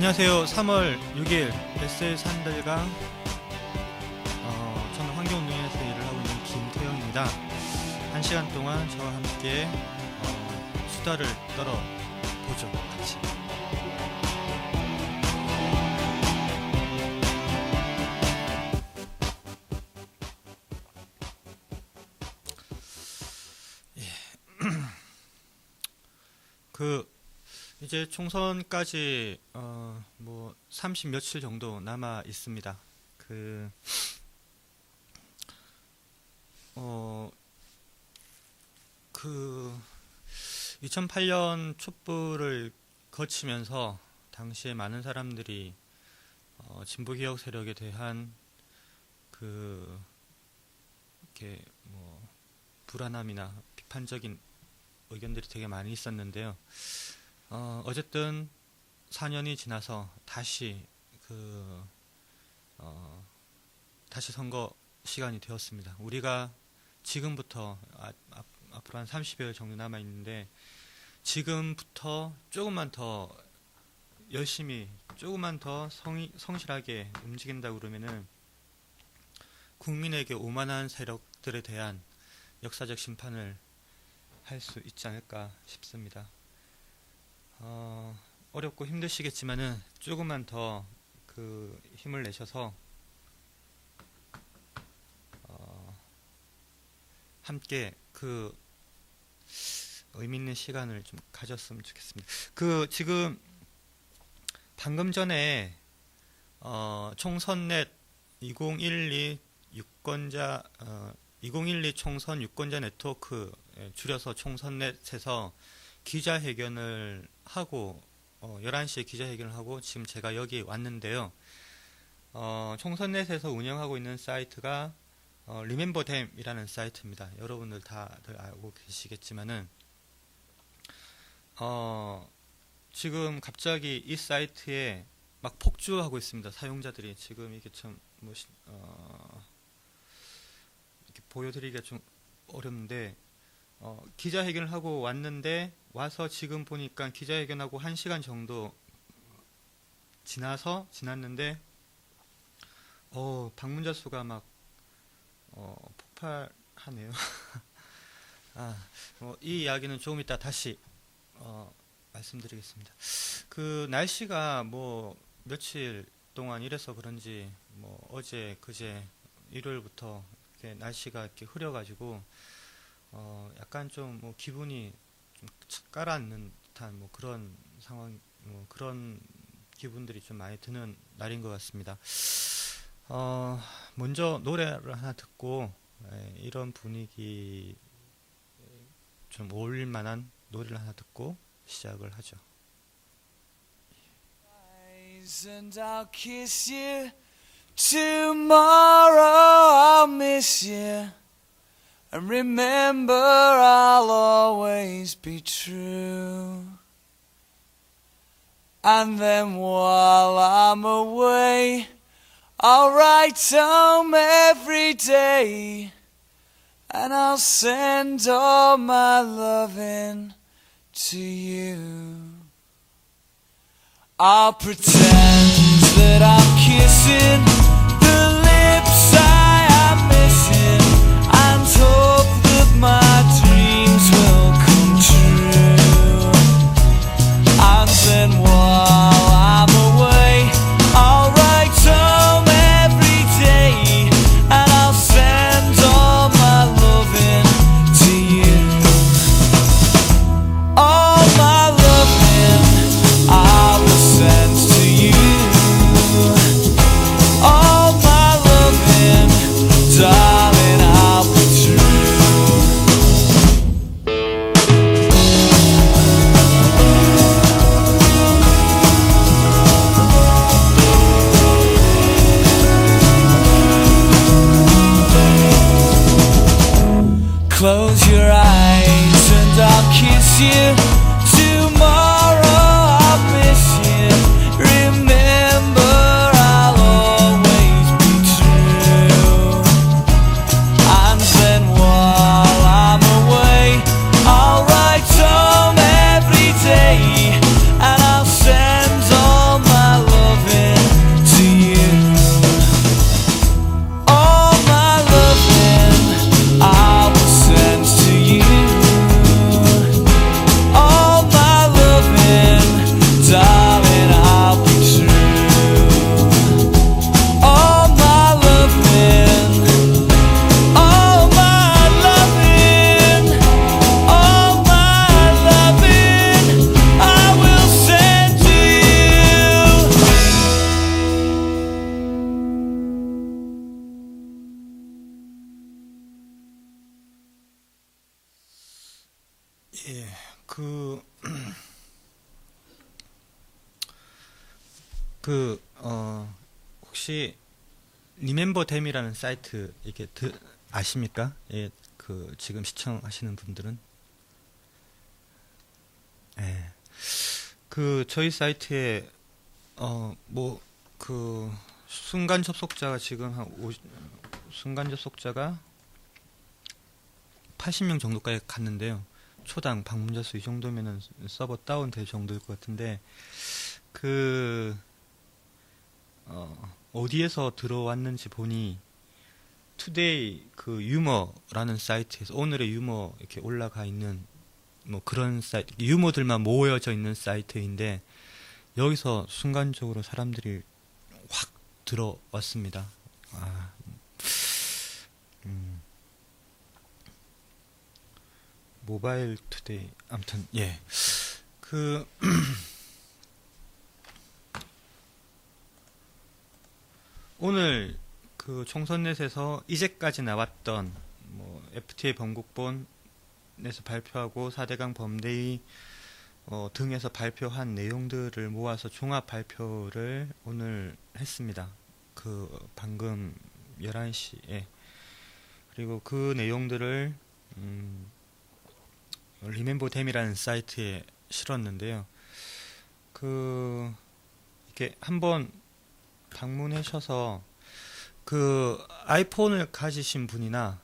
안녕하세요. 3월 6일 SL 산들강 저는 환경운동에서 일을 하고 있는 김태형입니다. 1시간 동안 저와 함께 수다를 떨어보죠. 같이. 이제 총선까지 뭐 30 며칠 정도 남아 있습니다. 2008년 촛불을 거치면서 당시에 많은 사람들이 진보개혁 세력에 대한 이렇게 뭐 불안함이나 비판적인 의견들이 되게 많이 있었는데요. 어쨌든 4년이 지나서 다시 다시 선거 시간이 되었습니다. 우리가 지금부터 앞으로 한 30여일 정도 남아 있는데 지금부터 조금만 더 열심히 조금만 더 성실하게 움직인다 그러면은 국민에게 오만한 세력들에 대한 역사적 심판을 할 수 있지 않을까 싶습니다. 어렵고 힘드시겠지만은 조금만 더 힘을 내셔서 함께 의미 있는 시간을 좀 가졌으면 좋겠습니다. 지금 방금 전에 총선넷 2012 유권자 2012 총선 유권자 네트워크 줄여서 총선넷에서 기자회견을 하고 11시에 기자회견을 하고 지금 제가 여기 왔는데요. 총선넷에서 운영하고 있는 사이트가 리멤버댐이라는 사이트입니다. 여러분들 다들 알고 계시겠지만은 지금 갑자기 이 사이트에 막 폭주하고 있습니다. 사용자들이 지금 이게 참 이렇게 보여드리기가 좀 어렵는데 기자회견을 하고 왔는데 와서 지금 보니까 기자회견하고 1시간 정도 지났는데 방문자 수가 막 폭발하네요. 이 이야기는 조금 이따 다시 말씀드리겠습니다. 날씨가 뭐 며칠 동안 이래서 그런지 뭐 어제 그제 일요일부터 이렇게 날씨가 이렇게 흐려가지고 약간 좀 뭐 기분이 좀 가라앉는 듯한 뭐 그런 상황, 뭐 그런 기분들이 좀 많이 드는 날인 것 같습니다. 먼저 노래를 하나 듣고 이런 분위기 좀 어울릴 만한 노래를 하나 듣고 시작을 하죠. And I'll kiss you. Tomorrow I'll miss you. And remember, I'll always be true. And then while I'm away, I'll write home every day. And I'll send all my loving to you. I'll pretend that I'm kissing the lips I am missing, and hope that my dreams will come true. And then while I'm away, I'll write home every day, and I'll send all my loving to you. All my loving I will send to you. 그, 혹시 리멤버댐이라는 사이트 이게 아십니까? 예, 그 지금 시청하시는 분들은 예. 그 저희 사이트에 뭐 그 순간 접속자가 지금 순간 접속자가 80명 정도까지 갔는데요. 초당 방문자 수 이 정도면은 서버 다운 될 정도일 것 같은데 그 어디에서 들어왔는지 보니 투데이 그 유머라는 사이트에서 오늘의 유머 이렇게 올라가 있는 뭐 그런 사이트, 유머들만 모여져 있는 사이트인데 여기서 순간적으로 사람들이 확 들어왔습니다. 모바일 투데이 아무튼 예. 그 오늘 그 총선넷에서 이제까지 나왔던 뭐 FTA 번국본에서 발표하고 4대강 범대위 등에서 발표한 내용들을 모아서 종합 발표를 오늘 했습니다. 그 방금 11시에. 그리고 그 내용들을 리멤버댐이라는 사이트에 실었는데요. 그 이렇게 한번 방문하셔서 그 아이폰을 가지신 분이나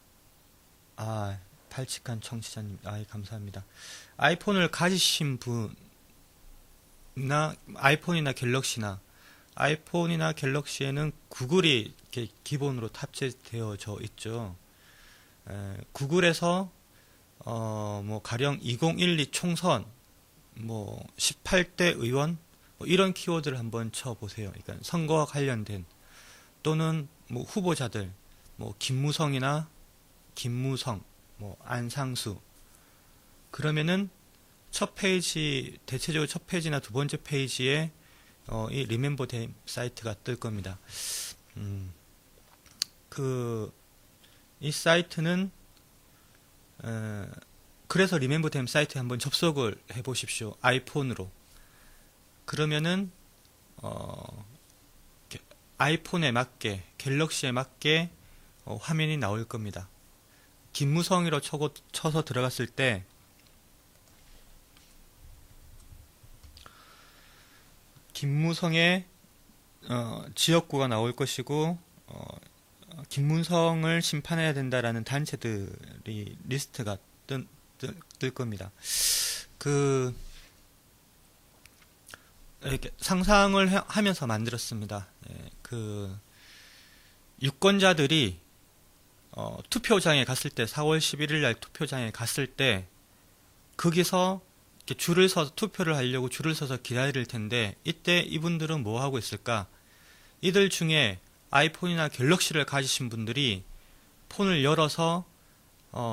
발칙한 청취자님 감사합니다. 아이폰을 가지신 분이나 아이폰이나 갤럭시에는 구글이 이렇게 기본으로 탑재되어져 있죠. 구글에서 뭐 가령 2012 총선 뭐 18대 의원 뭐 이런 키워드를 한번 쳐보세요. 그러니까 선거와 관련된 또는 뭐 후보자들 뭐 김무성, 뭐 안상수 그러면은 첫 페이지 대체적으로 첫 페이지나 두 번째 페이지에 이 리멤버댐 사이트가 뜰 겁니다. 이 사이트는 그래서 리멤버댐 사이트에 한번 접속을 해보십시오. 아이폰으로. 그러면은 아이폰에 맞게 갤럭시에 맞게 화면이 나올 겁니다. 김무성이로 쳐서 들어갔을 때 김무성의 지역구가 나올 것이고 김무성을 심판해야 된다라는 단체들이 리스트가 뜰 겁니다. 이렇게 상상을 하면서 만들었습니다. 유권자들이 투표장에 갔을 때 4월 11일 날 투표장에 갔을 때 거기서 이렇게 줄을 서서 투표를 하려고 줄을 서서 기다릴 텐데 이때 이분들은 뭐 하고 있을까? 이들 중에 아이폰이나 갤럭시를 가지신 분들이 폰을 열어서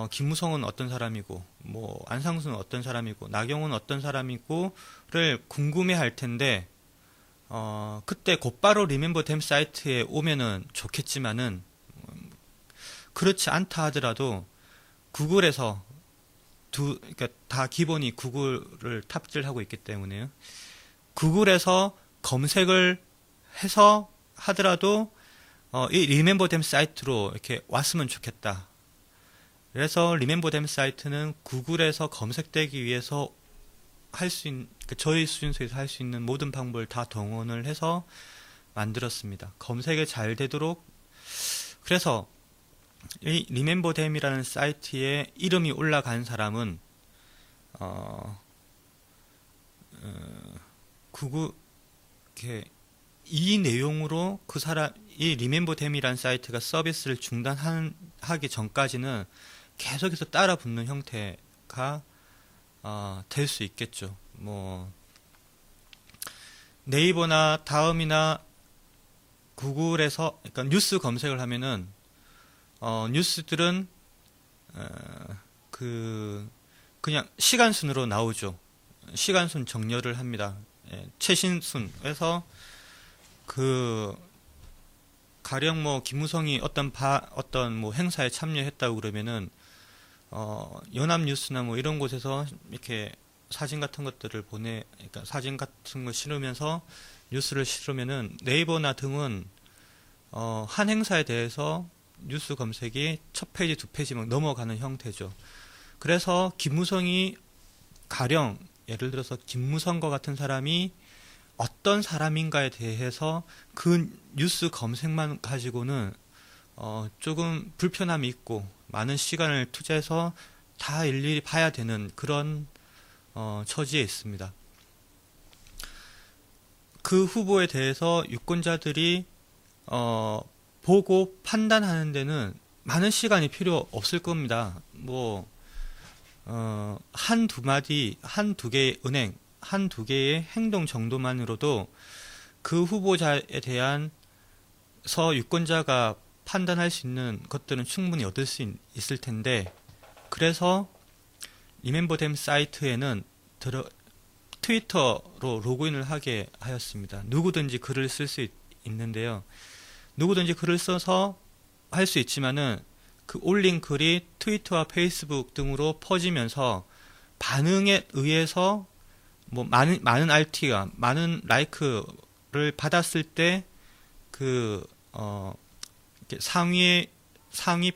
김무성은 어떤 사람이고 뭐 안상수는 어떤 사람이고 나경원은 어떤 사람이고를 궁금해할 텐데 그때 곧바로 리멤버댐 사이트에 오면은 좋겠지만은 그렇지 않다 하더라도 구글에서 그러니까 다 기본이 구글을 탑재를 하고 있기 때문에요. 구글에서 검색을 해서 하더라도 이 리멤버댐 사이트로 이렇게 왔으면 좋겠다. 그래서 리멤버댐 사이트는 구글에서 검색되기 위해서 할 수 있는 저희 수준소에서 할 수 있는 모든 방법을 다 동원을 해서 만들었습니다. 검색이 잘 되도록. 그래서 이 리멤버댐이라는 사이트에 이름이 올라간 사람은 구글 이 내용으로 이 리멤버댐이라는 사이트가 서비스를 중단하기 전까지는 계속해서 따라 붙는 형태가 될 수 있겠죠. 뭐 네이버나 다음이나 구글에서 그러니까 뉴스 검색을 하면은 뉴스들은 그냥 시간순으로 나오죠. 시간순 정렬을 합니다. 최신순에서 가령 뭐 김무성이 어떤 뭐 행사에 참여했다고 그러면은 연합뉴스나 뭐 이런 곳에서 이렇게 사진 같은 것들을 그러니까 사진 같은 걸 실으면서 뉴스를 실으면은 네이버나 등은 한 행사에 대해서 뉴스 검색이 첫 페이지, 두 페이지 막 넘어가는 형태죠. 그래서 김무성이 가령 예를 들어서 김무성과 같은 사람이 어떤 사람인가에 대해서 그 뉴스 검색만 가지고는 조금 불편함이 있고 많은 시간을 투자해서 다 일일이 봐야 되는 그런 처지에 있습니다. 그 후보에 대해서 유권자들이 보고 판단하는 데는 많은 시간이 필요 없을 겁니다. 뭐 한두 마디, 한두 개의 은행, 한두 개의 행동 정도만으로도 그 후보자에 대한 유권자가 판단할 수 있는 것들은 충분히 얻을 수 있을 텐데, 그래서 리멤버댐 사이트에는 트위터로 로그인을 하게 하였습니다. 누구든지 글을 쓸 수 있는데요. 누구든지 글을 써서 할 수 있지만은 그 올린 글이 트위터와 페이스북 등으로 퍼지면서 반응에 의해서 뭐 많은 RT가 많은 라이크를 받았을 때 그 상위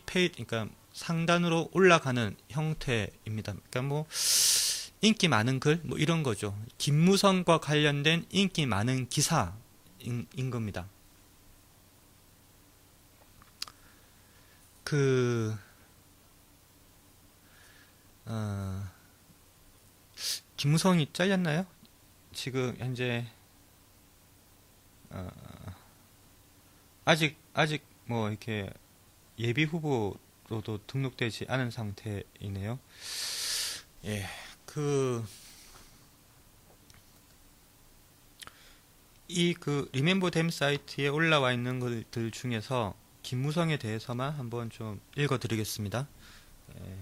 페이지, 그러니까 상단으로 올라가는 형태입니다. 그러니까 뭐 인기 많은 글 뭐 이런 거죠. 김무성과 관련된 인기 많은 기사인 겁니다. 김무성이 잘렸나요? 지금 현재 아직 뭐 이렇게 예비 후보로도 등록되지 않은 상태이네요. 예, 리멤버댐 사이트에 올라와 있는 것들 중에서 김무성에 대해서만 한번 좀 읽어드리겠습니다. 예.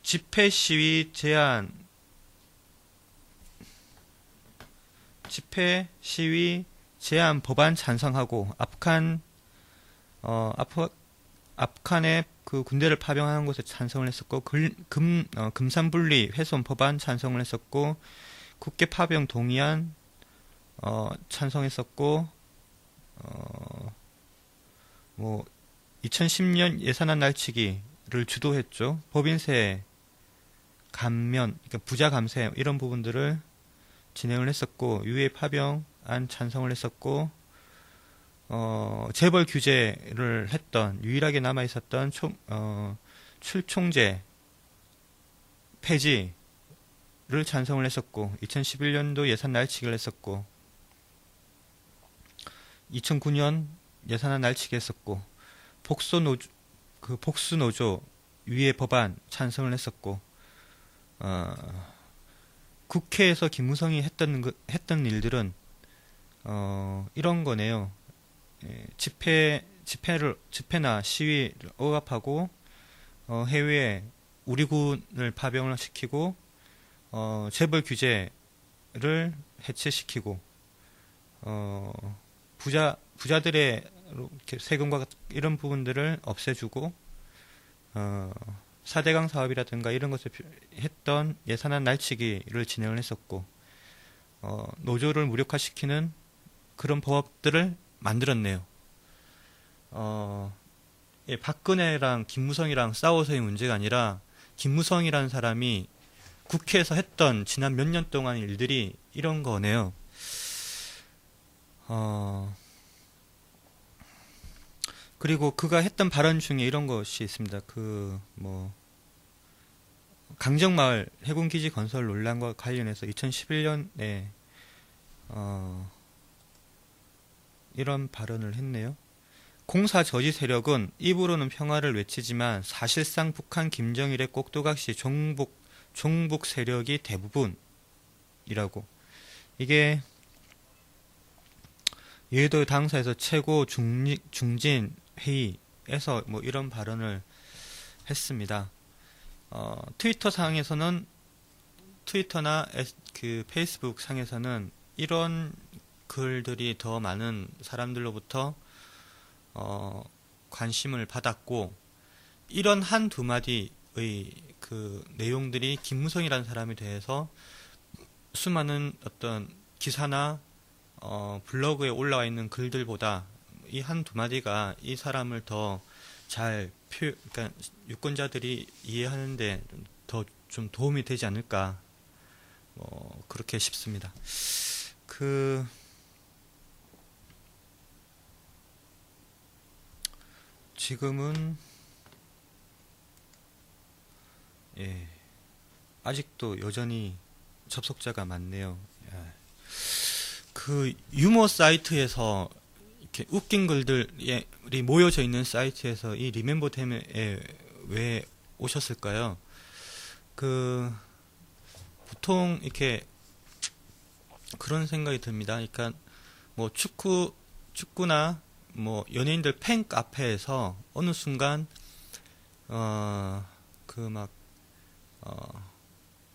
집회 시위 제한 법안 찬성하고 앞칸에 그 군대를 파병하는 곳에 찬성을 했었고, 금산분리 훼손 법안 찬성을 했었고, 국회 파병 동의안 찬성했었고, 뭐 2010년 예산안 날치기를 주도했죠. 법인세 감면, 그러니까 부자 감세 이런 부분들을 진행을 했었고, 유해 파병안 찬성을 했었고, 재벌 규제를 했던 유일하게 남아 있었던 출총제 폐지를 찬성을 했었고, 2011년도 예산 날치기를 했었고, 2009년 예산안 날치기 했었고, 복수노조 유예 법안 찬성을 했었고, 국회에서 김무성이 했던 일들은 이런 거네요. 집회나 시위를 억압하고, 해외에 우리 군을 파병을 시키고, 재벌 규제를 해체시키고, 부자들의 세금과 이런 부분들을 없애주고, 4대강 사업이라든가 이런 것을 했던 예산안 날치기를 진행을 했었고, 노조를 무력화시키는 그런 법들을 만들었네요. 박근혜랑 김무성이랑 싸워서의 문제가 아니라, 김무성이라는 사람이 국회에서 했던 지난 몇 년 동안 일들이 이런 거네요. 그리고 그가 했던 발언 중에 이런 것이 있습니다. 강정마을 해군기지 건설 논란과 관련해서 2011년에 이런 발언을 했네요. 공사 저지 세력은 입으로는 평화를 외치지만 사실상 북한 김정일의 꼭두각시 종북 세력이 대부분이라고. 이게 여의도 당사에서 최고 중진 회의에서 뭐 이런 발언을 했습니다. 트위터나 페이스북 상에서는 이런 글들이 더 많은 사람들로부터 관심을 받았고, 이런 한두 마디의 그 내용들이 김무성이라는 사람에 대해서 수많은 어떤 기사나 블로그에 올라와 있는 글들보다 이 한두 마디가 이 사람을 더 잘 그러니까 유권자들이 이해하는데 더 좀 도움이 되지 않을까, 그렇게 싶습니다. 지금은 아직도 여전히 접속자가 많네요. 그 유머 사이트에서 이렇게 웃긴 글들이 모여져 있는 사이트에서 이 리멤버댐에 왜 오셨을까요? 보통 이렇게 그런 생각이 듭니다. 그러니까 뭐 축구나 뭐 연예인들 팬 카페에서 어느 순간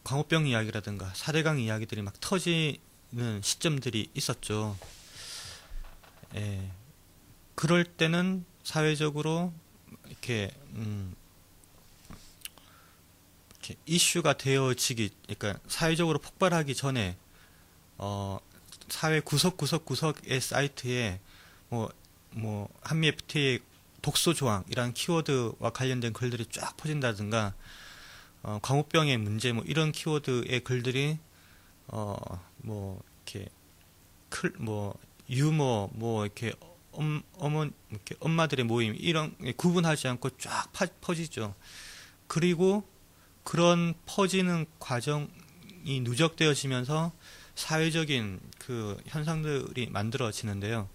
광우병 이야기라든가 4대강 이야기들이 막 터지는 시점들이 있었죠. 그럴 때는 사회적으로 이렇게 이슈가 그러니까 사회적으로 폭발하기 전에 사회 구석구석의 사이트에 뭐 한미 FTA 독소 조항이란 키워드와 관련된 글들이 쫙 퍼진다든가, 광우병의 문제 이런 키워드의 글들이 이렇게 유머 이렇게 이렇게 엄마들의 모임 이런 구분하지 않고 쫙 퍼지죠. 그리고 그런 퍼지는 과정이 누적되어지면서 사회적인 그 현상들이 만들어지는데요.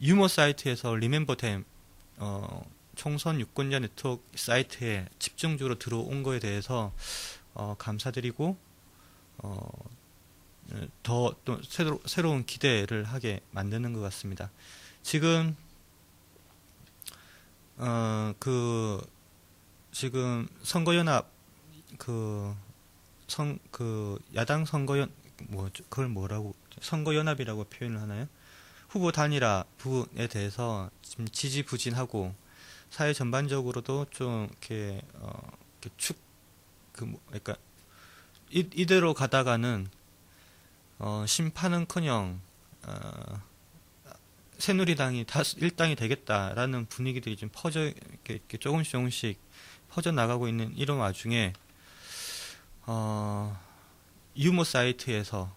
유머 사이트에서 리멤버댐 총선 유권자 네트워크 사이트에 집중적으로 들어온 거에 대해서 감사드리고 더 또 새로운 기대를 하게 만드는 것 같습니다. 지금 지금 선거연합 야당 그걸 뭐라고 선거연합이라고 표현을 하나요? 후보 단일화 부분에 대해서 지금 지지부진하고 사회 전반적으로도 좀 이렇게 그러니까 이대로 가다가는 심판은커녕 새누리당이 일당이 되겠다라는 분위기들이 좀 이렇게 조금씩 퍼져 나가고 있는 이런 와중에 유머 사이트에서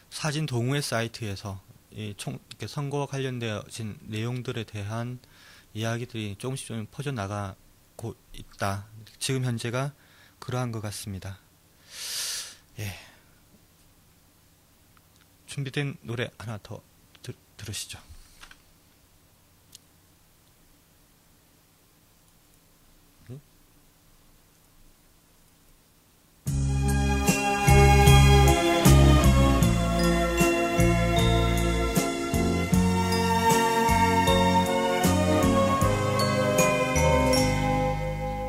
사진 동호회 사이트에서 이렇게 선거와 관련되어진 내용들에 대한 이야기들이 조금씩 좀 퍼져 나가고 있다. 지금 현재가 그러한 것 같습니다. 준비된 노래 하나 더 들으시죠.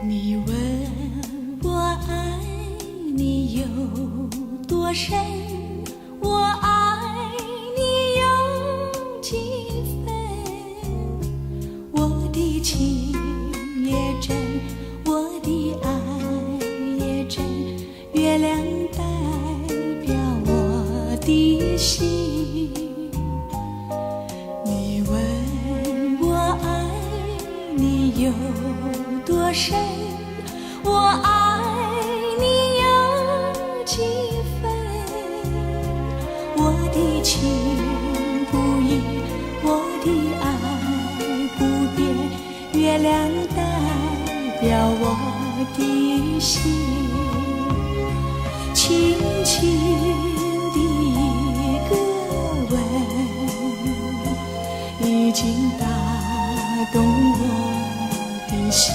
你问我爱你有多深，我爱你有几分，我的情也真，我的爱也真，月亮代表我的心。你问我爱你有多深，我爱你有几分，我的情不移，我的爱不变，月亮代表我的心。轻轻的一个吻，已经打动我的心，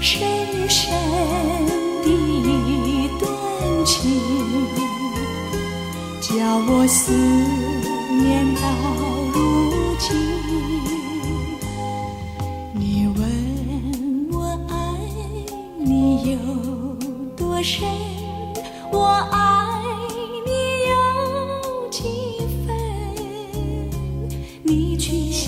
深深的一段情，叫我思念到如今。你问我爱你有多深，我爱你有几分，你去想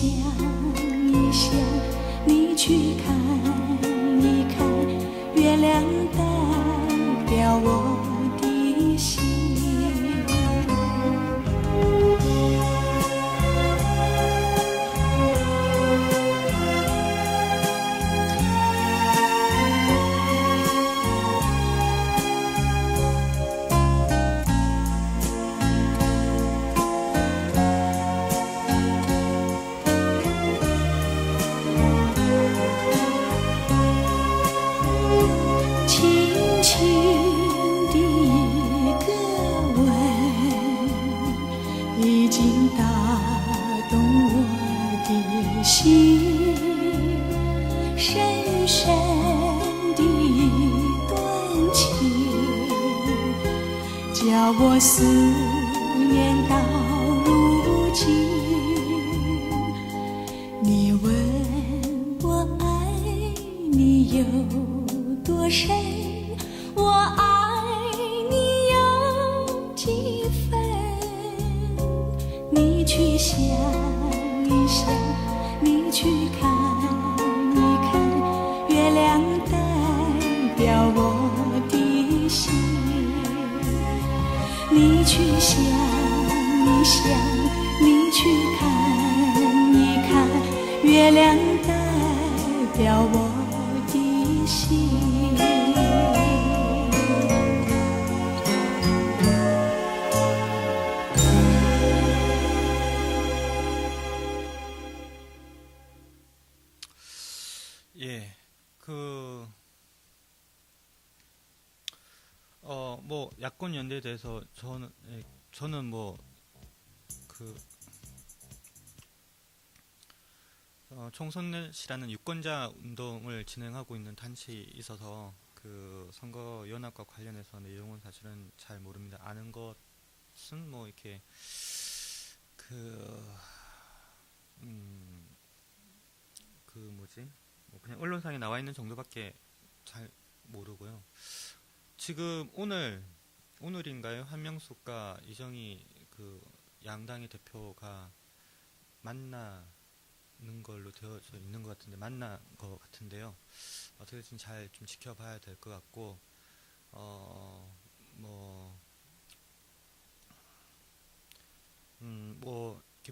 最深的一段情，叫我思念到如今。你问我爱你有多深，我爱你有几分？你去想一想，你去看一看，月亮代表我的心。你去想一想，你去看一看，月亮代表我的心。예, 뭐 야권 연대에 대해서 저는 뭐 총선넷이라는 유권자 운동을 진행하고 있는 단체에 있어서 그 선거 연합과 관련해서 내용은 사실은 잘 모릅니다. 아는 것은 뭐 이렇게 뭐 그냥 언론상에 나와 있는 정도밖에 잘 모르고요. 지금 오늘인가요? 한명숙과 이정희 그 양당의 대표가 만나는 걸로 되어져 있는 것 같은데, 만난 것 같은데요. 어떻게 될지 잘 좀 지켜봐야 될 것 같고, 뭐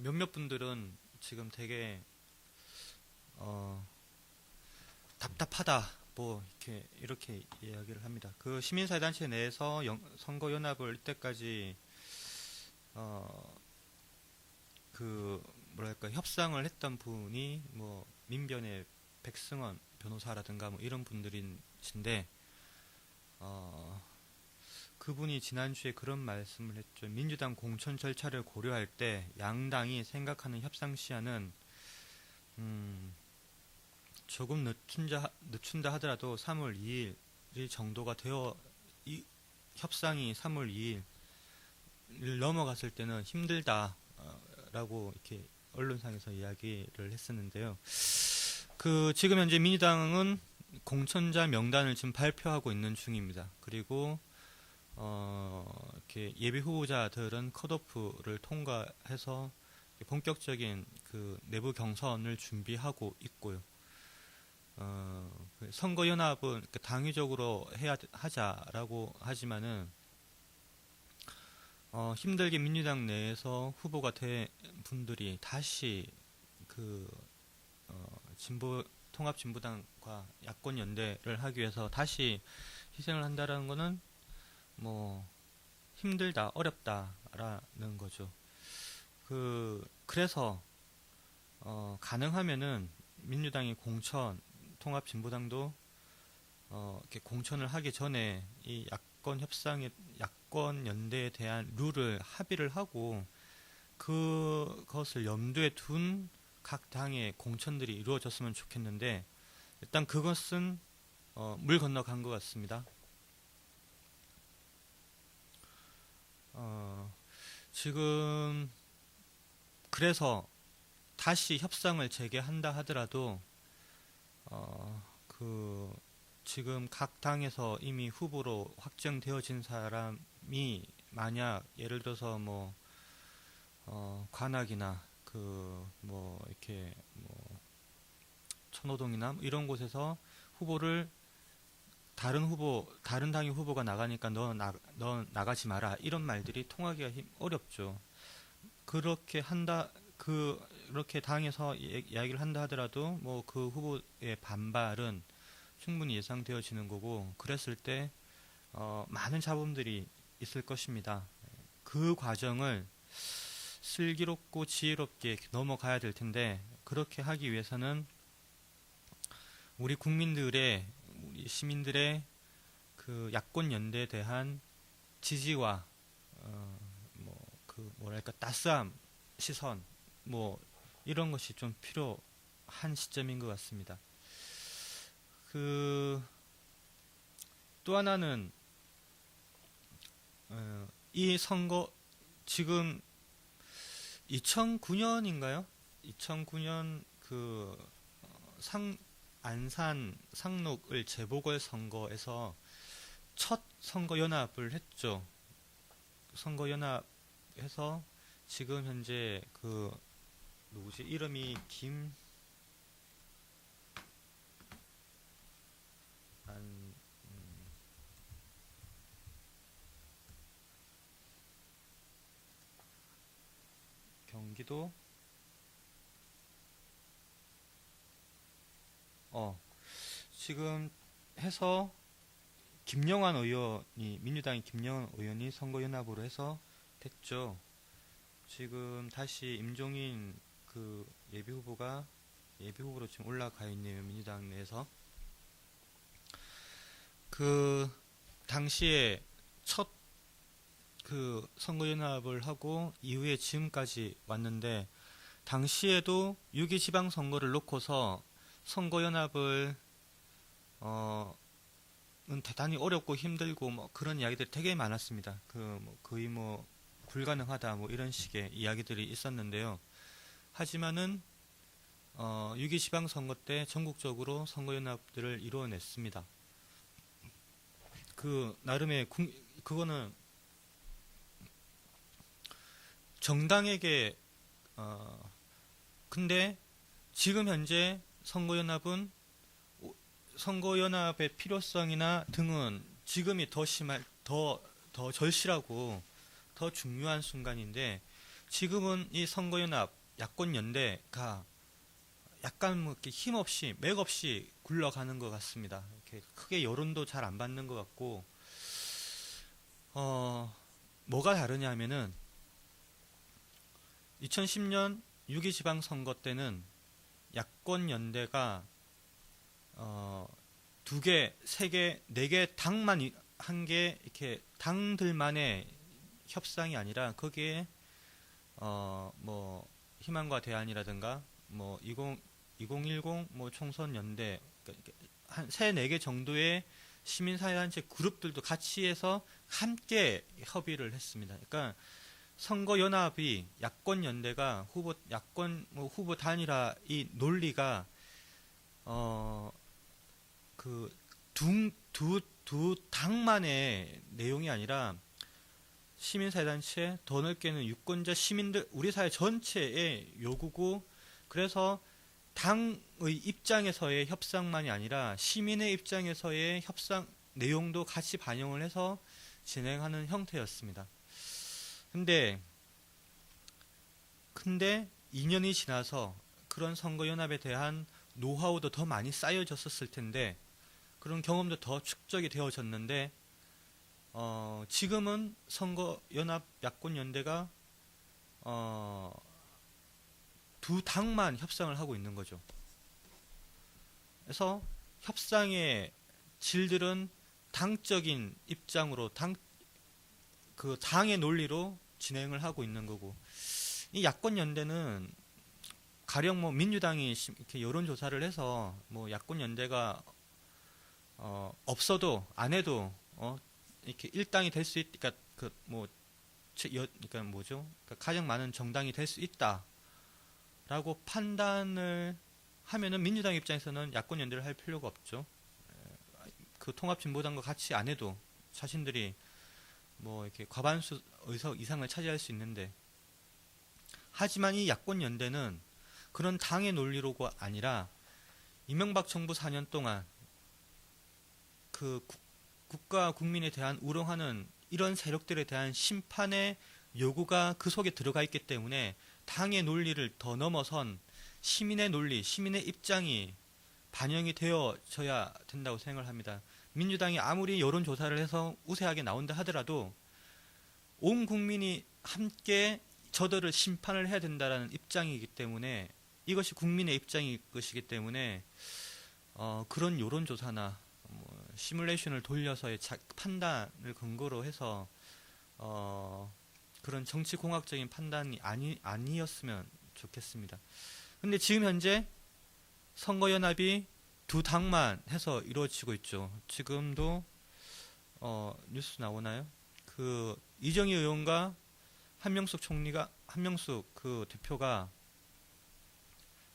몇몇 분들은 지금 되게 답답하다, 뭐 이렇게 이야기를 합니다. 그 시민사회단체 내에서 선거 연합을 이때까지 협상을 했던 분이 뭐 민변의 백승원 변호사라든가 뭐 이런 분들이신데, 그분이 지난주에 그런 말씀을 했죠. 민주당 공천 절차를 고려할 때 양당이 생각하는 협상 시한은 조금 늦춘다 하더라도 3월 2일 정도가 협상이 3월 2일을 넘어갔을 때는 힘들다라고 이렇게 언론상에서 이야기를 했었는데요. 지금 현재 민주당은 공천자 명단을 지금 발표하고 있는 중입니다. 그리고 이렇게 예비 후보자들은 컷오프를 통과해서 본격적인 그 내부 경선을 준비하고 있고요. 선거 연합은 당위적으로 하자라고 하지만은 힘들게 민주당 내에서 후보가 된 분들이 다시 통합진보당과 야권 연대를 하기 위해서 다시 희생을 한다라는 것은 뭐 힘들다, 어렵다라는 거죠. 그래서 가능하면은 민주당이 통합진보당도 이렇게 공천을 하기 전에 이 야권 연대에 대한 룰을 합의를 하고 그것을 염두에 둔 각 당의 공천들이 이루어졌으면 좋겠는데, 일단 그것은 물 건너간 것 같습니다. 지금 그래서 다시 협상을 재개한다 하더라도 지금 각 당에서 이미 후보로 확정되어진 사람이 만약 예를 들어서 뭐 관악이나 이렇게 천호동이나 이런 곳에서 후보를 다른 당의 후보가 나가니까 너 나가지 마라, 이런 말들이 통하기가 어렵죠. 그렇게 당에서 이야기를 한다 하더라도 뭐 그 후보의 반발은 충분히 예상되어지는 거고, 그랬을 때 많은 잡음들이 있을 것입니다. 그 과정을 슬기롭고 지혜롭게 넘어가야 될 텐데, 그렇게 하기 위해서는 우리 시민들의 그 야권 연대에 대한 지지와 따스함, 시선, 뭐 이런 것이 좀 필요한 시점인 것 같습니다. 그 또 하나는 이 선거 지금 2009년인가요? 2009년 그 안산 상록을 재보궐 선거에서 첫 선거 연합을 했죠. 선거 연합해서 지금 현재 그 누구지? 이름이 경기도 지금 해서 김영환 의원이 민주당의 김영환 의원이 선거연합으로 해서 됐죠. 지금 다시 임종인 그 예비후보로 지금 올라가 있네요. 민주당 내에서. 그 당시에 첫 그 선거연합을 하고 이후에 지금까지 왔는데, 당시에도 6.2 지방선거를 놓고서 선거연합을 대단히 어렵고 힘들고 뭐 그런 이야기들이 되게 많았습니다. 거의 뭐 불가능하다 뭐 이런 식의 이야기들이 있었는데요. 하지만은 6.2 지방선거 때 전국적으로 선거연합들을 이루어냈습니다. 그 나름의 그거는 정당에게 근데 지금 현재 선거연합의 필요성이나 등은 지금이 더 절실하고 더 중요한 순간인데, 지금은 이 선거연합 야권연대가 약간 뭐 이렇게 힘없이 맥없이 굴러가는 것 같습니다. 이렇게 크게 여론도 잘 안 받는 것 같고, 뭐가 다르냐 하면은 2010년 6.2 지방선거 때는 야권연대가 2개, 3개, 4개 당만 한 게 이렇게 당들만의 협상이 아니라 거기에 뭐 희망과 대안이라든가 뭐 2010 뭐 총선 연대, 그러니까 한 3, 4개 정도의 시민사회단체 그룹들도 같이 해서 함께 협의를 했습니다. 그러니까 선거연합이 야권연대가 후보 단일화 이 논리가 두 당만의 내용이 아니라 시민사회단체, 더 넓게는 유권자 시민들, 우리 사회 전체의 요구고, 그래서 당의 입장에서의 협상만이 아니라 시민의 입장에서의 협상 내용도 같이 반영을 해서 진행하는 형태였습니다. 근데 2년이 지나서 그런 선거연합에 대한 노하우도 더 많이 쌓여졌었을 텐데, 그런 경험도 더 축적이 되어졌는데, 지금은 선거연합 야권연대가 두 당만 협상을 하고 있는 거죠. 그래서 협상의 질들은 당적인 입장으로 당의 논리로 진행을 하고 있는 거고, 이 야권연대는 가령 뭐 민주당이 이렇게 여론조사를 해서 뭐 야권연대가 없어도 안 해도 이렇게 일당이 될 수 그러니까 그러니까 뭐죠? 그러니까 가장 많은 정당이 될 수 있다라고 판단을 하면은 민주당 입장에서는 야권연대를 할 필요가 없죠. 그 통합진보당과 같이 안 해도 자신들이 뭐 이렇게 과반수 의석 이상을 차지할 수 있는데, 하지만 이 야권연대는 그런 당의 논리로가 아니라 이명박 정부 4년 동안 그 국가 국민에 대한 우롱하는 이런 세력들에 대한 심판의 요구가 그 속에 들어가 있기 때문에 당의 논리를 더 넘어선 시민의 논리, 시민의 입장이 반영이 되어져야 된다고 생각을 합니다. 민주당이 아무리 여론조사를 해서 우세하게 나온다 하더라도 온 국민이 함께 저들을 심판을 해야 된다는 입장이기 때문에, 이것이 국민의 입장일 것이기 때문에 그런 여론조사나 시뮬레이션을 돌려서의 판단을 근거로 해서 그런 정치공학적인 판단이 아니었으면 좋겠습니다. 근데 지금 현재 선거연합이 두 당만 해서 이루어지고 있죠. 지금도 뉴스 나오나요? 그 이정희 의원과 한명숙 그 대표가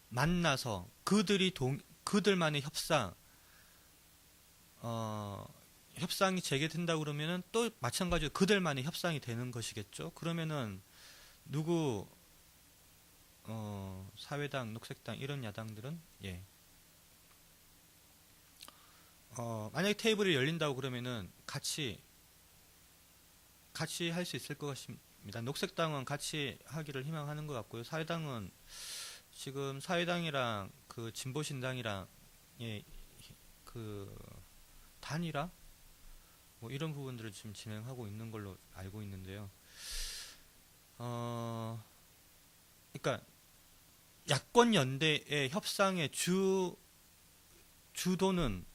만나서 그들만의 협상이 재개된다 그러면은 또 마찬가지로 그들만의 협상이 되는 것이겠죠. 그러면은 누구 사회당, 녹색당 이런 야당들은 만약에 테이블이 열린다고 그러면은 같이 할 수 있을 것 같습니다. 녹색당은 같이 하기를 희망하는 것 같고요. 사회당은 지금 사회당이랑 그 진보신당이랑 그 단일화 뭐 이런 부분들을 지금 진행하고 있는 걸로 알고 있는데요. 그러니까 야권 연대의 협상의 주도는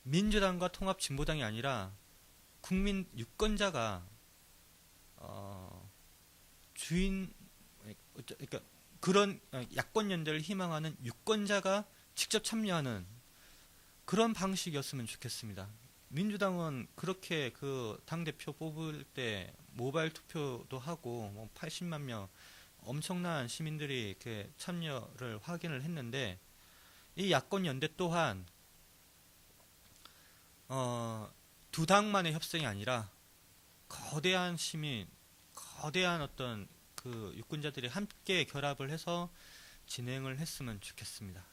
민주당과 통합진보당이 아니라 국민 유권자가 그러니까 그런 야권 연대를 희망하는 유권자가 직접 참여하는 그런 방식이었으면 좋겠습니다. 민주당은 그렇게 그 당대표 뽑을 때 모바일 투표도 하고 뭐 80만 명 엄청난 시민들이 이렇게 참여를 확인을 했는데 이 야권 연대 또한 두 당만의 협상이 아니라 거대한 시민, 거대한 어떤 그 유권자들이 함께 결합을 해서 진행을 했으면 좋겠습니다.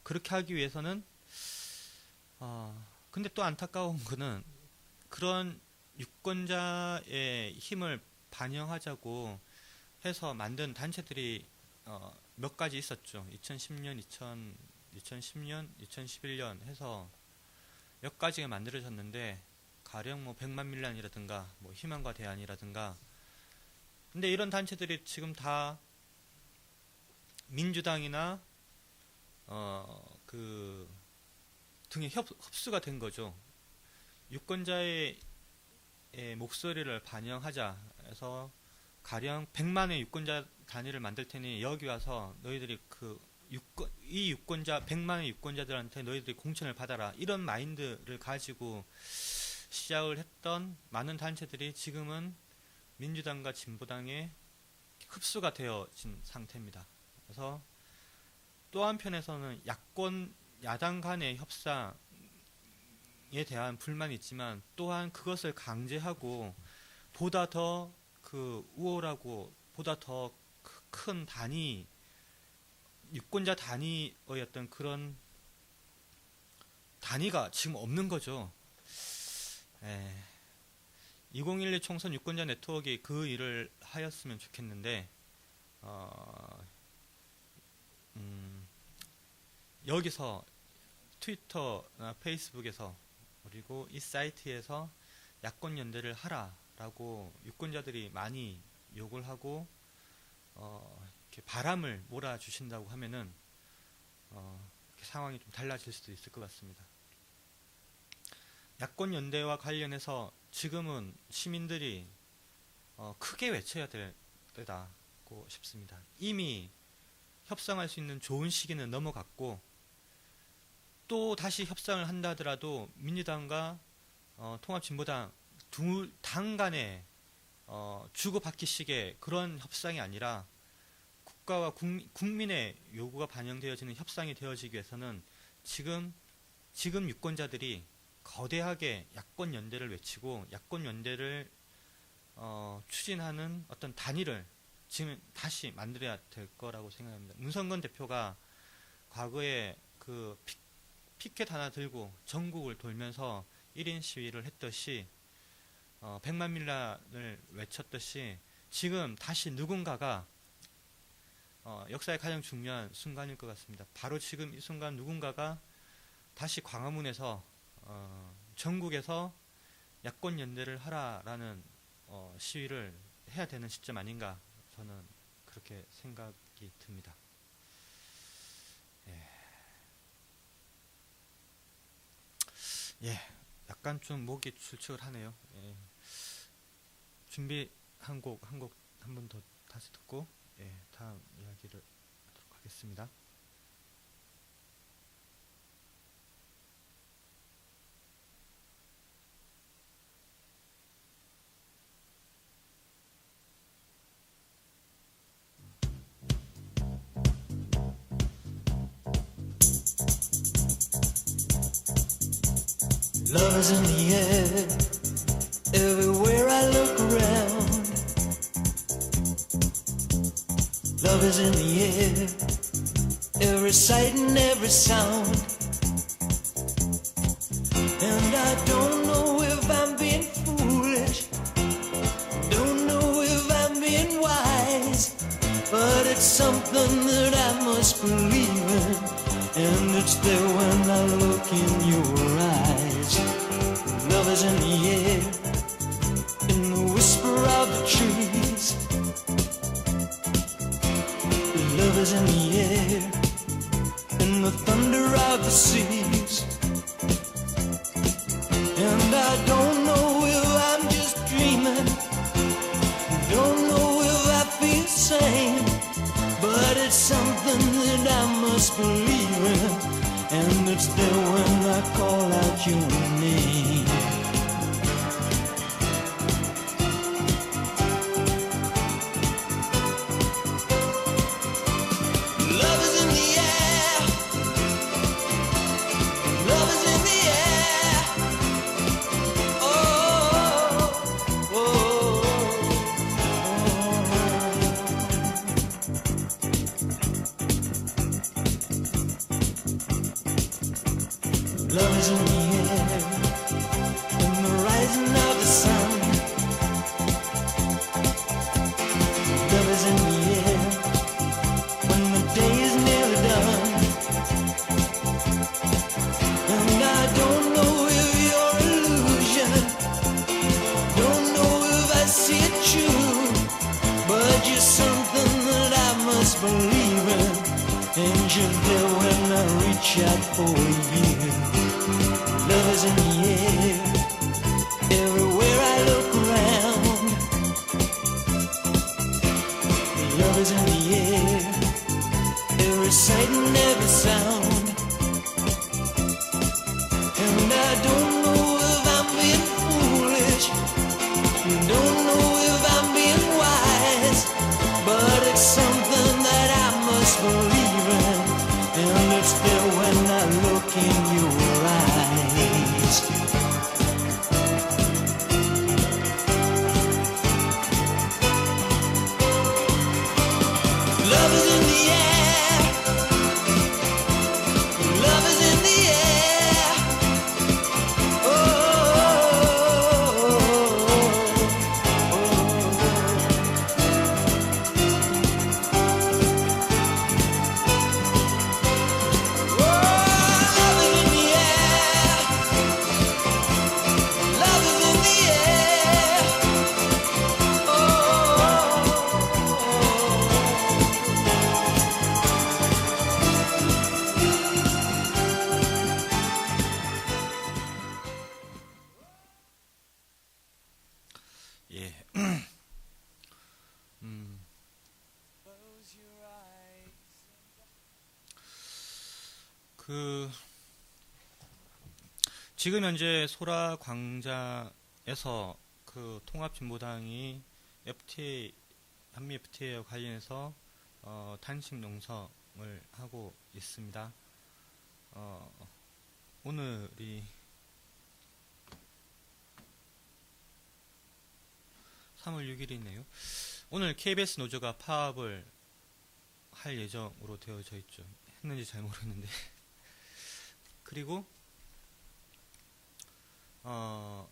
그렇게 하기 위해서는 근데 또 안타까운 거는 그런 유권자의 힘을 반영하자고 해서 만든 단체들이 몇 가지 있었죠. 2010년, 2011년 해서 몇 가지가 만들어졌는데 가령 뭐 100만 밀란이라든가 뭐 희망과 대안이라든가 근데 이런 단체들이 지금 다 민주당이나 그 등에 흡수가 된 거죠. 유권자의 목소리를 반영하자 해서 가령 100만의 유권자 단위를 만들 테니 여기 와서 너희들이 이 유권자 100만의 유권자들한테 너희들이 공천을 받아라 이런 마인드를 가지고 시작을 했던 많은 단체들이 지금은 민주당과 진보당에 흡수가 되어진 상태입니다. 그래서 또 한편에서는 야당 간의 협상에 대한 불만이 있지만 또한 그것을 강제하고 보다 더 그 우월하고 보다 더 큰 단위 유권자 단위의 어떤 그런 단위가 지금 없는 거죠. 2012 총선 유권자 네트워크가 그 일을 하였으면 좋겠는데 여기서 트위터나 페이스북에서 그리고 이 사이트에서 야권 연대를 하라라고 유권자들이 많이 욕을 하고 이렇게 바람을 몰아주신다고 하면은 상황이 좀 달라질 수도 있을 것 같습니다. 야권 연대와 관련해서 지금은 시민들이 크게 외쳐야 될 때다고 싶습니다. 이미 협상할 수 있는 좋은 시기는 넘어갔고 또 다시 협상을 한다 하더라도 민주당과 통합진보당 두 당 간의 주고받기식의 그런 협상이 아니라 국가와 국민의 요구가 반영되어지는 협상이 되어지기 위해서는 지금 유권자들이 거대하게 야권 연대를 외치고 야권 연대를 추진하는 어떤 단위를 지금 다시 만들어야 될 거라고 생각합니다. 문성건 대표가 과거에 그 피켓 하나 들고 전국을 돌면서 1인 시위를 했듯이 100만 밀란을 외쳤듯이 지금 다시 누군가가 역사의 가장 중요한 순간일 것 같습니다. 바로 지금 이 순간 누군가가 다시 광화문에서 전국에서 야권 연대를 하라라는 시위를 해야 되는 시점 아닌가 저는 그렇게 생각이 듭니다. 약간 좀 목이 출출하네요. 준비한 곡 한 번 더 다시 듣고 다음 이야기를 하도록 하겠습니다. Love is in the air, everywhere I look around. Love is in the air, every sight and every sound. And I don't know if I'm being foolish, don't know if I'm being wise, but it's something that I must believe in, and it's there when I look in your eyes. Love is in the air, in the whisper of the trees. Love is in the air, in the thunder of the seas. And I don't know if I'm just dreaming, don't know if I feel sane, but it's something that I must believe in, and it's there when I call out your name. Love is in the air, love is in the air. Oh, oh, oh, love is in the air, in the rising of the sun. Love is in the air, when the day is nearly done. And I don't know if you're illusion, don't know if I see it true, but you're something that I must believe in, and you're there when I reach out for you. Love is in the air, everywhere I look around. Love is in the air, every sight and every sound. And I don't know if I'm being foolish, don't know if I'm being wise, but it's something that I must believe in, and it's there when I look in your eyes. Love is in the air, love is in the air. Oh, oh, oh, love is in the air, love is in the air. Oh, 예. 그 지금 현재 소라 광자에서 그 통합진보당이 FTA 한미 FTA와 관련해서 단식 농성을 하고 있습니다. 오늘이 3월 6일이네요. 오늘 KBS 노조가 파업을 할 예정으로 되어져 있죠. 했는지 잘 모르겠는데. 그리고 3월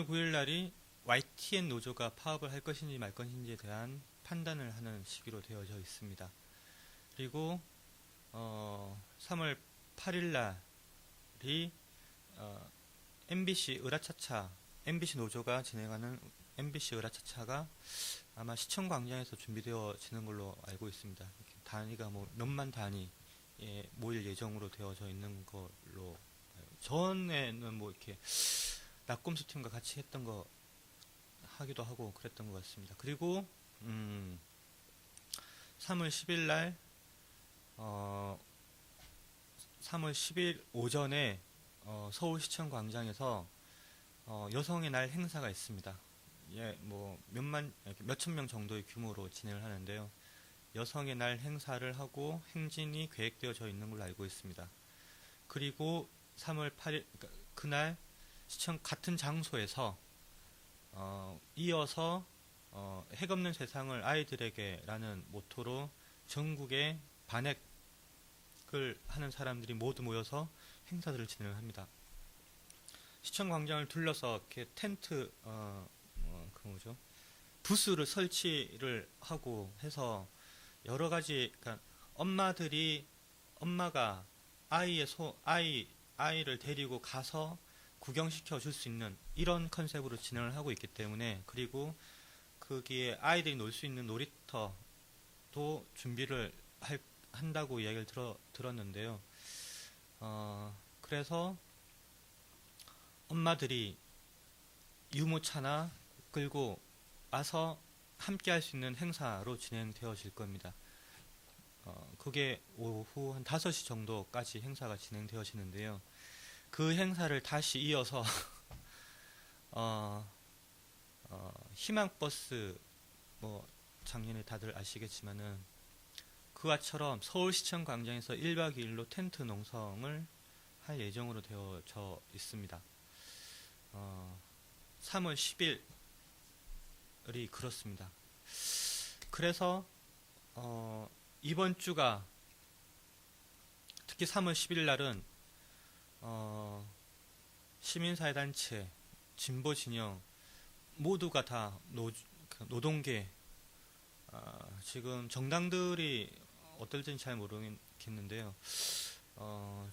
9일 날이 YTN 노조가 파업을 할 것인지 말 것인지에 대한 판단을 하는 시기로 되어져 있습니다. 그리고 3월 8일 날이 MBC 으라차차 MBC 노조가 진행하는 MBC 으라차차가 아마 시청광장에서 준비되어지는 걸로 알고 있습니다. 단위가 뭐 몇만 단위 모일 예정으로 되어져 있는 걸로. 전에는 뭐 이렇게 낙곰수 팀과 같이 했던 거 하기도 하고 그랬던 것 같습니다. 그리고 3월 10일 날 3월 10일 오전에 서울시청 광장에서 여성의 날 행사가 있습니다. 예, 뭐 몇천 명 정도의 규모로 진행을 하는데요. 여성의 날 행사를 하고 행진이 계획되어져 있는 걸로 알고 있습니다. 그리고 3월 8일, 그러니까 그날 시청 같은 장소에서 이어서 핵 없는 세상을 아이들에게라는 모토로 전국에 반핵을 하는 사람들이 모두 모여서 행사들을 진행합니다. 시청 광장을 둘러서 이렇게 텐트 그 뭐죠? 부스를 설치를 하고 해서 여러 가지, 그러니까 엄마가 아이를 데리고 가서 구경시켜 줄 수 있는 이런 컨셉으로 진행을 하고 있기 때문에, 그리고 거기에 아이들이 놀 수 있는 놀이터도 준비를 한다고 이야기를 들었는데요. 그래서 엄마들이 유모차나 끌고 와서 함께 할 수 있는 행사로 진행되어질 겁니다. 그게 오후 한 5시 정도까지 행사가 진행되어지는데요. 그 행사를 다시 이어서 희망버스, 뭐 작년에 다들 아시겠지만은 그와처럼 서울시청 광장에서 1박 2일로 텐트 농성을 할 예정으로 되어져 있습니다. 3월 10일이 그렇습니다. 그래서 이번 주가 특히 3월 11일 날은 시민사회단체, 진보진영 모두가 다 노동계, 지금 정당들이 어떨지는 잘 모르겠는데요.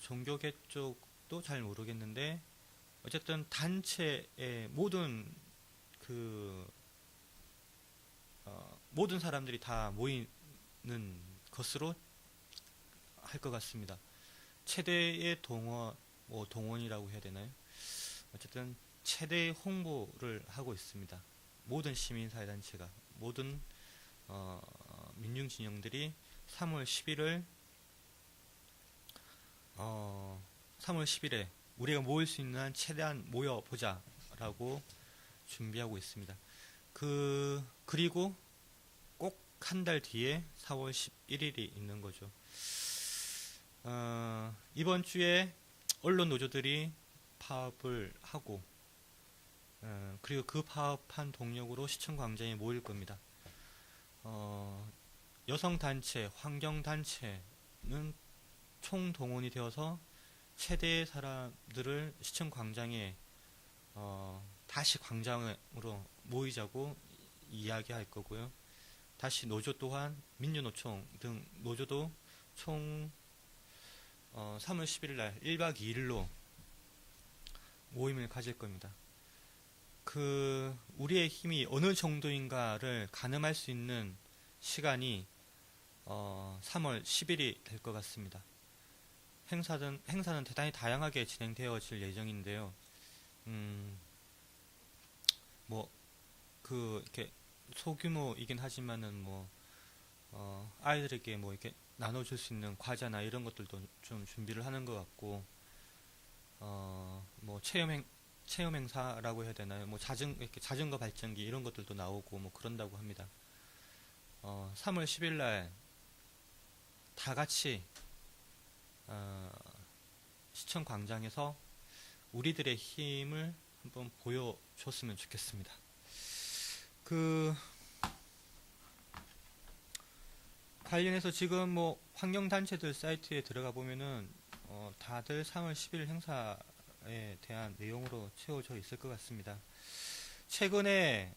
종교계 쪽도 잘 모르겠는데 어쨌든 단체의 모든 모든 사람들이 다 모이는 것으로 할 것 같습니다. 최대의 동원이라고 해야 되나요? 어쨌든 최대의 홍보를 하고 있습니다. 모든 시민사회단체가, 모든 민중진영들이 3월 10일에 우리가 모일 수 있는 한 최대한 모여보자 라고 준비하고 있습니다. 그리고 꼭 한 달 뒤에 4월 11일이 있는 거죠. 이번 주에 언론 노조들이 파업을 하고, 그리고 그 파업한 동력으로 시청 광장에 모일 겁니다. 여성단체, 환경단체는 총동원이 되어서 최대의 사람들을 시청 광장에 다시 광장으로 모이자고 이야기할 거고요. 다시 노조 또한 민주노총 등 노조도 총 3월 11일 날 1박 2일로 모임을 가질 겁니다. 우리의 힘이 어느 정도인가를 가늠할 수 있는 시간이 3월 10일이 될 것 같습니다. 행사는 대단히 다양하게 진행되어질 예정인데요. 이렇게 소규모이긴 하지만은 아이들에게 이렇게 나눠줄 수 있는 과자나 이런 것들도 좀 준비를 하는 것 같고, 체험 행사라고 해야 되나요? 이렇게 자전거 발전기 이런 것들도 나오고 그런다고 합니다. 3월 10일 날 다 같이 시청 광장에서 우리들의 힘을 한번 보여줬으면 좋겠습니다. 관련해서 지금 환경단체들 사이트에 들어가 보면은 다들 3월 10일 행사에 대한 내용으로 채워져 있을 것 같습니다. 최근에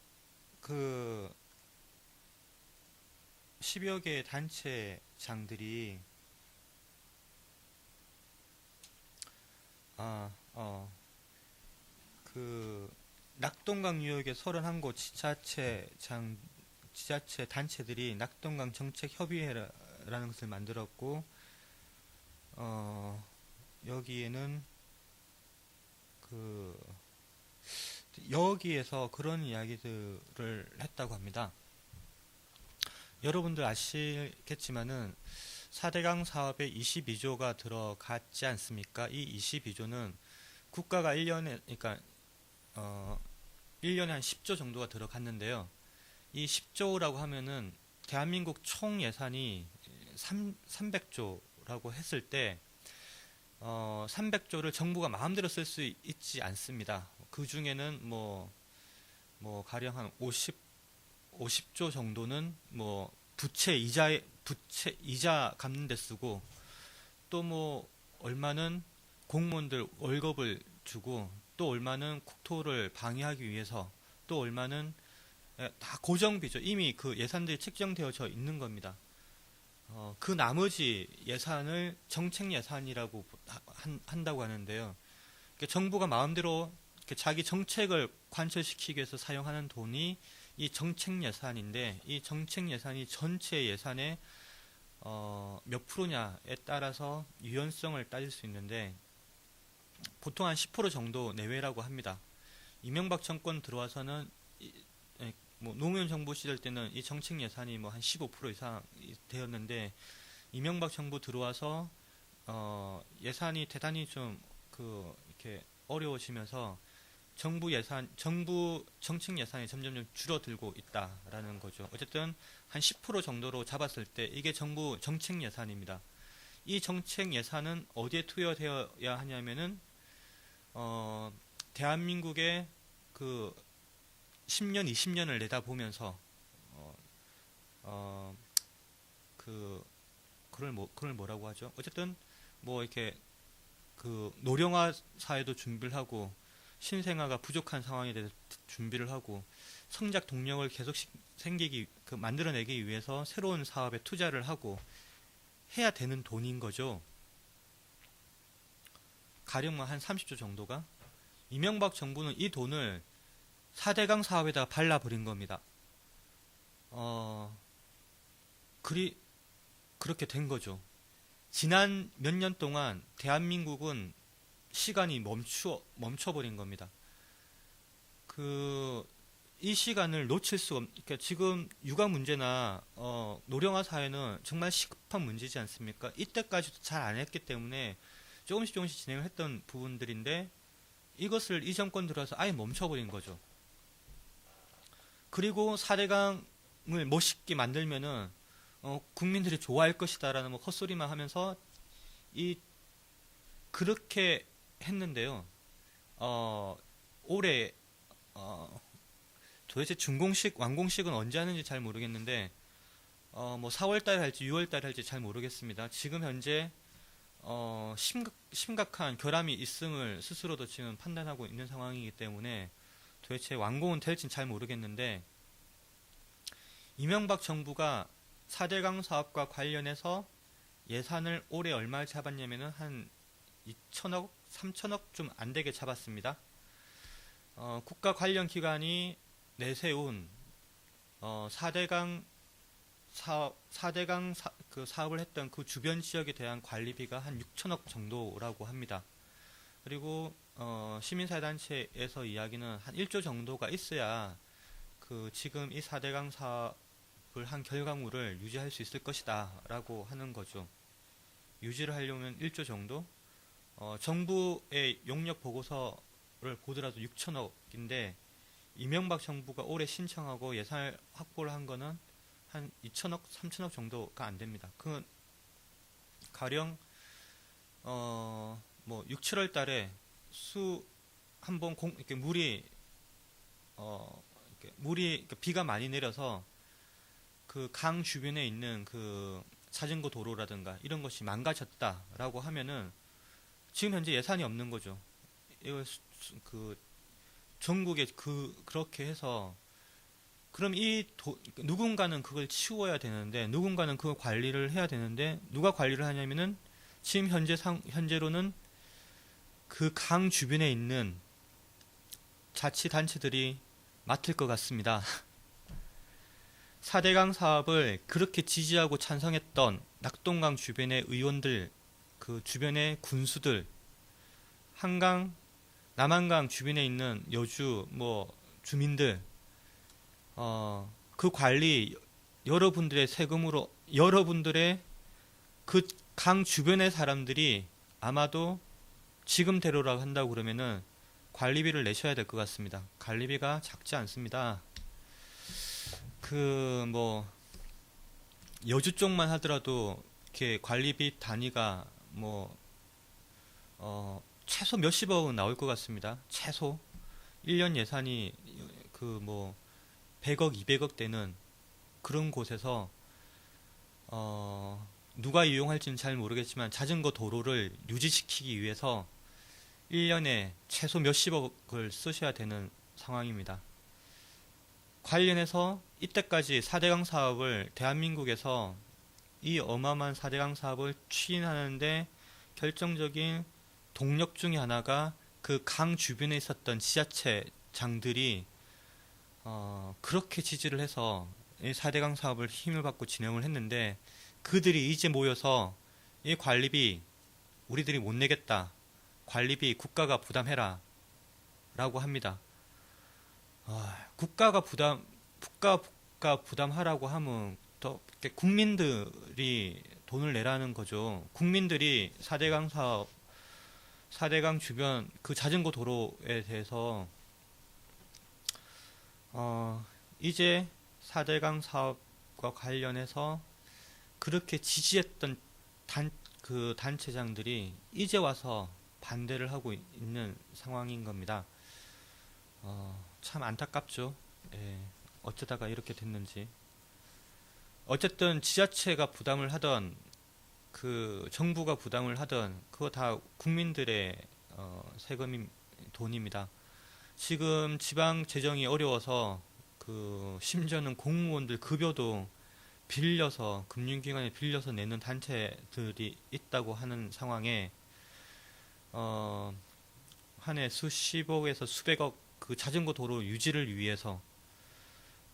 10여 개의 단체장들이 낙동강 유역의 31곳 지자체 단체들이 낙동강 정책협의회라는 것을 만들었고, 여기에는 여기에서 그런 이야기들을 했다고 합니다. 여러분들 아시겠지만은 4대강 사업에 22조가 들어갔지 않습니까? 이 22조는 국가가 1년에 한 10조 정도가 들어갔는데요. 이 10조라고 하면은 대한민국 총 예산이 300조라고 했을 때 300조를 정부가 마음대로 쓸 수 있지 않습니다. 그 중에는 뭐 가령 한 50조 정도는 뭐 부채 이자 갚는 데 쓰고, 또 뭐 얼마는 공무원들 월급을 주고, 또 얼마는 국토를 방위하기 위해서, 또 얼마는 다 고정비죠. 이미 그 예산들이 책정되어져 있는 겁니다. 그 나머지 예산을 정책 예산이라고 한다고 하는데요. 정부가 마음대로 자기 정책을 관철시키기 위해서 사용하는 돈이 이 정책 예산인데, 이 정책 예산이 전체 예산의 몇 프로냐에 따라서 유연성을 따질 수 있는데, 보통 한 10% 정도 내외라고 합니다. 이명박 정권 들어와서는 뭐 노무현 정부 시절 때는 이 정책 예산이 뭐 한 15% 이상 되었는데, 이명박 정부 들어와서 예산이 대단히 좀 이렇게 어려워지면서 정부 정책 예산이 점점 줄어들고 있다라는 거죠. 어쨌든 한 10% 정도로 잡았을 때 이게 정부 정책 예산입니다. 이 정책 예산은 어디에 투여되어야 하냐면은 대한민국의 그 10년, 20년을 내다보면서 그걸 뭐라고 하죠? 어쨌든 뭐 이렇게 그 노령화 사회도 준비를 하고, 신생아가 부족한 상황에 대해서 준비를 하고, 성장 동력을 계속 만들어내기 위해서 새로운 사업에 투자를 하고 해야 되는 돈인 거죠. 가령 한 30조 정도가. 이명박 정부는 이 돈을 4대강 사업에다 발라버린 겁니다. 그렇게 된 거죠. 지난 몇 년 동안 대한민국은 시간이 멈춰버린 겁니다. 이 시간을 놓칠 수가 그러니까 지금 육아 문제나 노령화 사회는 정말 시급한 문제지 않습니까? 이때까지도 잘 안 했기 때문에 조금씩 진행을 했던 부분들인데, 이것을 이 정권 들어서 아예 멈춰버린 거죠. 그리고 4대강을 멋있게 만들면은 국민들이 좋아할 것이다라는 뭐 헛소리만 하면서 그렇게 했는데요. 올해 도대체 준공식, 완공식은 언제 하는지 잘 모르겠는데, 뭐 4월달에 할지 6월달에 할지 잘 모르겠습니다. 지금 현재 심각한 결함이 있음을 스스로도 지금 판단하고 있는 상황이기 때문에 도대체 완공은 될지는 잘 모르겠는데, 이명박 정부가 4대강 사업과 관련해서 예산을 올해 얼마 잡았냐면은 한 2천억, 3천억 좀 안 되게 잡았습니다. 국가 관련 기관이 내세운 4대강 사업을 했던 그 주변 지역에 대한 관리비가 한 6천억 정도라고 합니다. 그리고 시민사회단체에서 이야기는 한 1조 정도가 있어야 지금 이 4대강 사업을 한 결과물을 유지할 수 있을 것이다 라고 하는 거죠. 유지를 하려면 1조 정도? 정부의 용역 보고서를 보더라도 6천억인데, 이명박 정부가 올해 신청하고 예산을 확보를 한 거는 한 2천억, 3천억 정도가 안 됩니다. 그건 가령 뭐 6, 7월 달에 한번 이렇게 비가 많이 내려서 그 강 주변에 있는 그 자전거 도로라든가 이런 것이 망가졌다라고 하면은 지금 현재 예산이 없는 거죠. 이거 전국에 그렇게 해서, 그럼 누군가는 그걸 치워야 되는데, 누군가는 그 관리를 해야 되는데, 누가 관리를 하냐면은 지금 현재로는 그 강 주변에 있는 자치단체들이 맡을 것 같습니다. 4대강 사업을 그렇게 지지하고 찬성했던 낙동강 주변의 의원들, 그 주변의 군수들, 남한강 주변에 있는 여주 주민들, 그 관리 여러분들의 세금으로, 여러분들의 그 강 주변의 사람들이 아마도 지금대로라고 한다고 그러면은 관리비를 내셔야 될 것 같습니다. 관리비가 작지 않습니다. 여주 쪽만 하더라도 이렇게 관리비 단위가 최소 몇십억은 나올 것 같습니다. 최소 1년 예산이 그 뭐 100억, 200억 되는 그런 곳에서 누가 이용할지는 잘 모르겠지만 자전거 도로를 유지시키기 위해서 1년에 최소 몇십억을 쓰셔야 되는 상황입니다. 관련해서 이때까지 4대강 사업을 대한민국에서 이 어마어마한 4대강 사업을 추진하는데 결정적인 동력 중에 하나가 그 강 주변에 있었던 지자체장들이 그렇게 지지를 해서 이 4대강 사업을 힘을 받고 진행을 했는데, 그들이 이제 모여서 이 관리비 우리들이 못 내겠다, 관리비 국가가 부담해라 라고 합니다. 국가가 부담하라고 하면 더 국민들이 돈을 내라는 거죠. 국민들이 4대강 사업, 4대강 주변 그 자전거 도로에 대해서 이제 4대강 사업과 관련해서 그렇게 지지했던 그 단체장들이 이제 와서 반대를 하고 있는 상황인 겁니다. 참 안타깝죠. 예, 어쩌다가 이렇게 됐는지. 어쨌든 지자체가 부담을 하던 그 정부가 부담을 하던 그거 다 국민들의 세금인 돈입니다. 지금 지방 재정이 어려워서 그 심지어는 공무원들 급여도 빌려서, 금융기관에 빌려서 내는 단체들이 있다고 하는 상황에 한 해 수십억에서 수백억 그 자전거 도로 유지를 위해서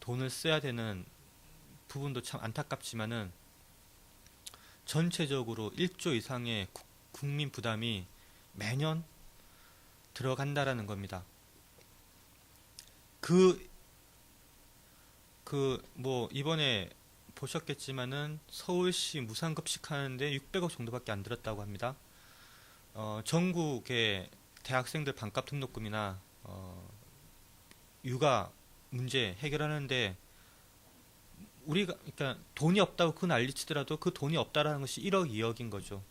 돈을 써야 되는 부분도 참 안타깝지만은 전체적으로 1조 이상의 국민 부담이 매년 들어간다라는 겁니다. 뭐 이번에 보셨겠지만은 서울시 무상급식 하는데 600억 정도밖에 안 들었다고 합니다. 전국의 대학생들 반값 등록금이나 육아 문제 해결하는데 우리가 그러니까 돈이 없다고 그 난리치더라도 그 돈이 없다라는 것이 1억, 2억인 거죠.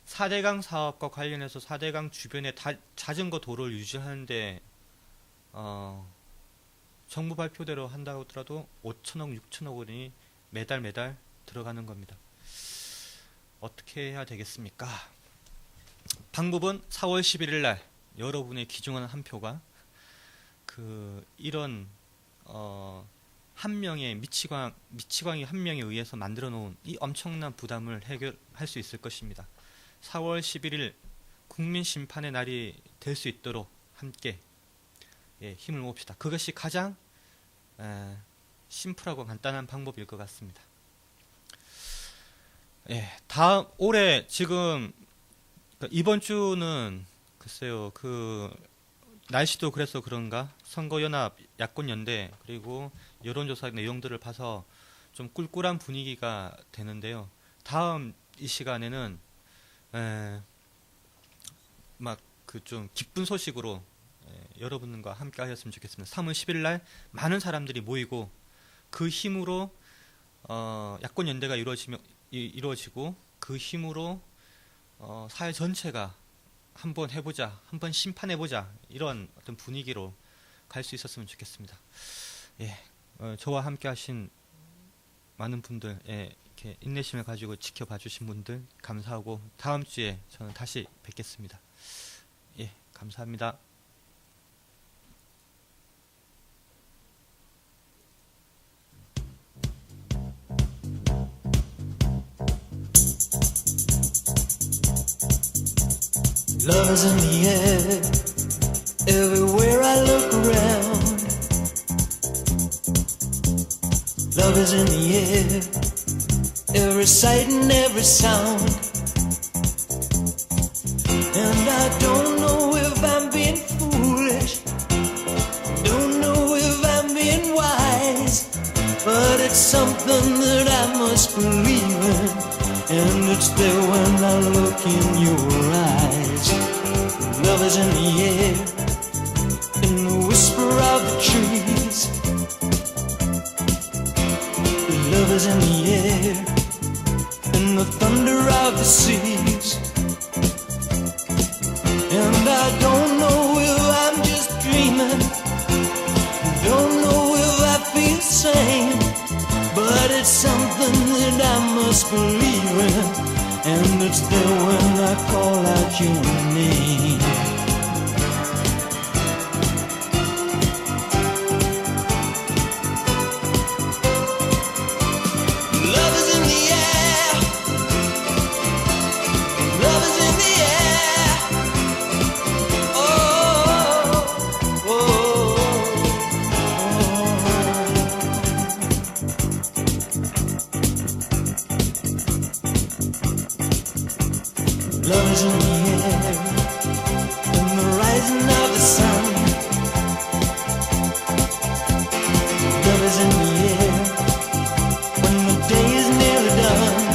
4대강 사업과 관련해서 4대강 주변에 자전거 도로를 유지하는데 정부 발표대로 한다고 하더라도 5천억, 6천억 원이 매달 들어가는 겁니다. 어떻게 해야 되겠습니까? 방법은 4월 11일 날 여러분의 귀중한 한 표가 이런 한 명의 미치광이 한 명에 의해서 만들어 놓은 이 엄청난 부담을 해결할 수 있을 것입니다. 4월 11일 국민 심판의 날이 될 수 있도록 함께 힘을 모읍시다. 그것이 가장 심플하고 간단한 방법일 것 같습니다. 다음 올해 지금 이번 주는 글쎄요, 날씨도 그래서 그런가 선거연합, 야권연대 그리고 여론조사 내용들을 봐서 좀 꿀꿀한 분위기가 되는데요. 다음 이 시간에는 막 좀 기쁜 소식으로 여러분과 함께 하셨으면 좋겠습니다. 3월 10일 날 많은 사람들이 모이고 그 힘으로 야권연대가 이루어지고 그 힘으로 사회 전체가 한번 해보자, 한번 심판해보자, 이런 어떤 분위기로 갈 수 있었으면 좋겠습니다. 저와 함께 하신 많은 분들, 이렇게 인내심을 가지고 지켜봐 주신 분들 감사하고 다음 주에 저는 다시 뵙겠습니다. 감사합니다. Love is in the air, everywhere I look around. Love is in the air, every sight and every sound. And I don't know if I'm being foolish, don't know if I'm being wise, but it's something that I must believe in, and it's there when I look in your eyes. Love is in the air, in the whisper of the trees. Love is in the air, in the thunder of the seas. must believe in, and it's there when I call out your name. Love is in the air. Love is in the air. Oh, oh, oh, Love is in the air, in the rising of the sun. Love is in the air, when the day is nearly done.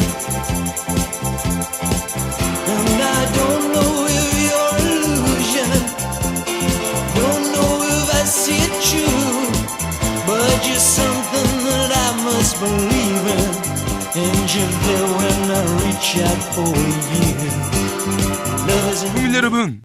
And I don't know if you're illusion, don't know if I see it true, but you're something that I must believe in, and you're there when I reach out for you. 국민 여러분,